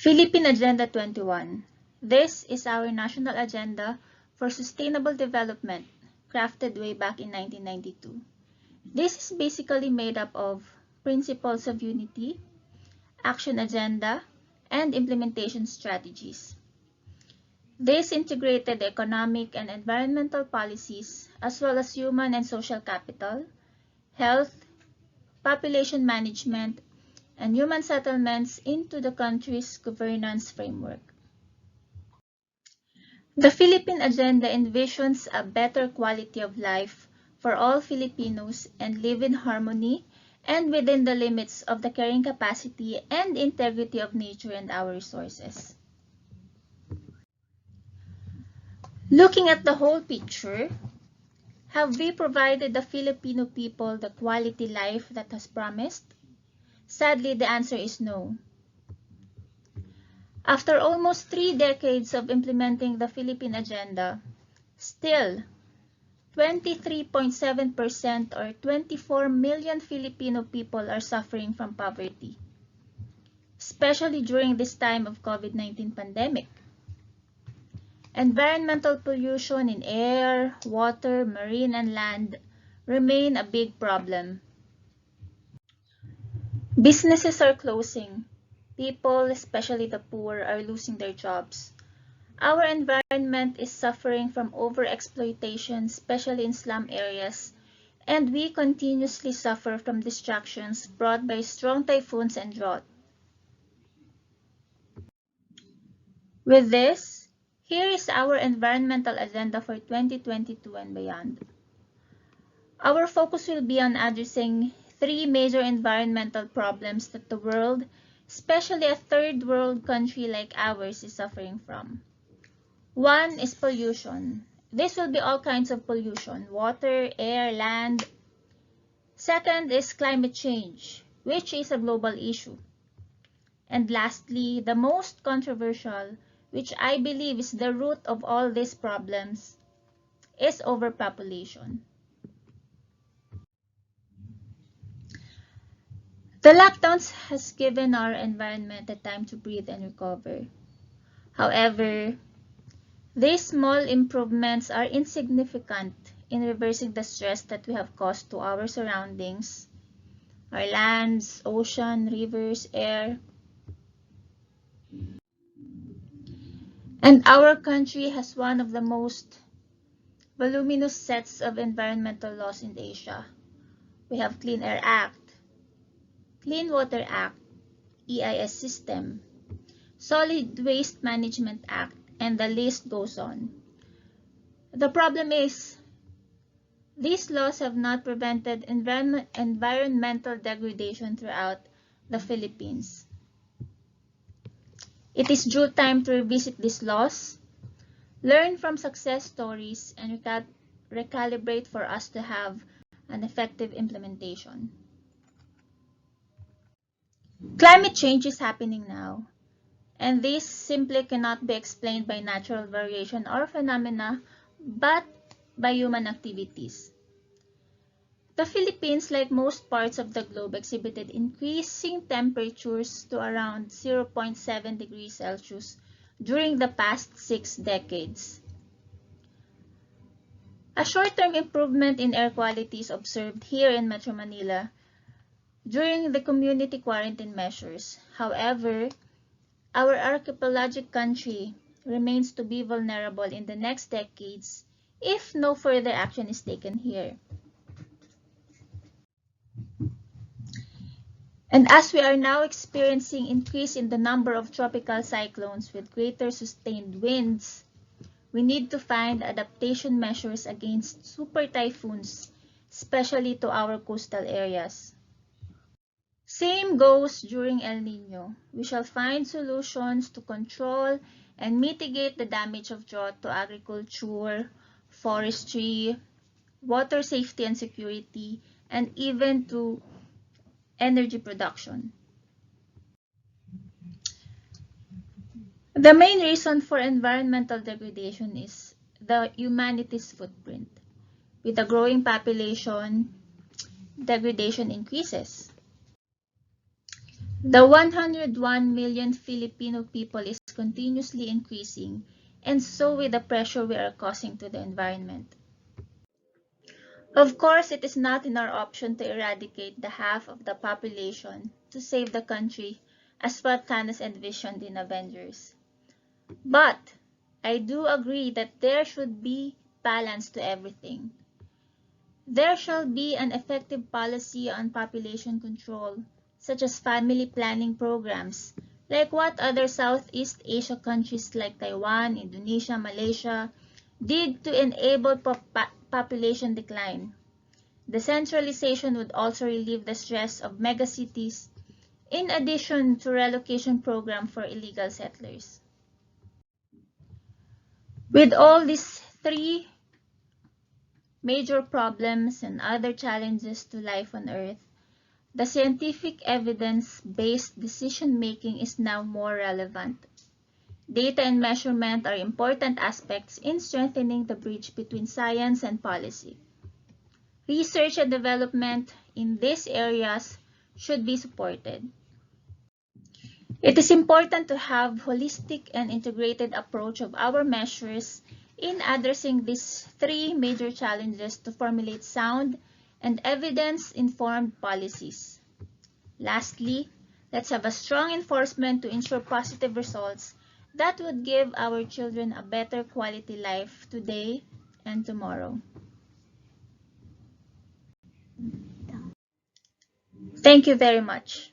Philippine Agenda 21. This is our national agenda for sustainable development, crafted way back in 1992. This is basically made up of principles of unity, action agenda, and implementation strategies. This integrated economic and environmental policies, as well as human and social capital, health, population management, and human settlements into the country's governance framework. The Philippine Agenda envisions a better quality of life for all Filipinos and live in harmony and within the limits of the carrying capacity and integrity of nature and our resources. Looking at the whole picture, have we provided the Filipino people the quality life that was promised? Sadly, the answer is no. After almost 3 decades of implementing the Philippine Agenda, still 23.7% or 24 million Filipino people are suffering from poverty, especially during this time of COVID-19 pandemic. Environmental pollution in air, water, marine, and land remain a big problem. Businesses are closing. People, especially the poor, are losing their jobs. Our environment is suffering from overexploitation, especially in slum areas, and we continuously suffer from distractions brought by strong typhoons and drought. With this, here is our environmental agenda for 2022 and beyond. Our focus will be on addressing 3 major environmental problems that the world, especially a third world country like ours, is suffering from. One is pollution. This will be all kinds of pollution: water, air, land. Second is climate change, which is a global issue. And lastly, the most controversial, which I believe is the root of all these problems, is overpopulation. The lockdowns has given our environment a time to breathe and recover. However, these small improvements are insignificant in reversing the stress that we have caused to our surroundings, our lands, ocean, rivers, air. And our country has one of the most voluminous sets of environmental laws in Asia. We have Clean Air Act, Clean Water Act, EIS system, Solid Waste Management Act, and the list goes on. The problem is, these laws have not prevented environmental degradation throughout the Philippines. It is due time to revisit these laws, learn from success stories, and recalibrate for us to have an effective implementation. Climate change is happening now, and this simply cannot be explained by natural variation or phenomena, but by human activities. The Philippines, like most parts of the globe, exhibited increasing temperatures to around 0.7 degrees Celsius during the past 6 decades. A short-term improvement in air quality is observed here in Metro Manila during the community quarantine measures. However, our archipelagic country remains to be vulnerable in the next decades if no further action is taken here. And as we are now experiencing increase in the number of tropical cyclones with greater sustained winds, we need to find adaptation measures against super typhoons, especially to our coastal areas. Same goes during El Nino. We shall find solutions to control and mitigate the damage of drought to agriculture, forestry, water safety and security, and even to energy production. The main reason for environmental degradation is the humanity's footprint. With a growing population, degradation increases. The 101 million Filipino people is continuously increasing, and so with the pressure we are causing to the environment. Of course, it is not in our option to eradicate the half of the population to save the country as what Thanos envisioned in Avengers. But I do agree that there should be balance to everything. There shall be an effective policy on population control, such as family planning programs, like what other Southeast Asia countries like Taiwan, Indonesia, Malaysia did to enable population decline. Decentralization would also relieve the stress of megacities, in addition to relocation program for illegal settlers. With all these three major problems and other challenges to life on Earth, the scientific evidence-based decision-making is now more relevant. Data and measurement are important aspects in strengthening the bridge between science and policy. Research and development in these areas should be supported. It is important to have holistic and integrated approach of our measures in addressing these three major challenges to formulate sound and evidence-informed policies. Lastly, let's have a strong enforcement to ensure positive results that would give our children a better quality life today and tomorrow. Thank you very much.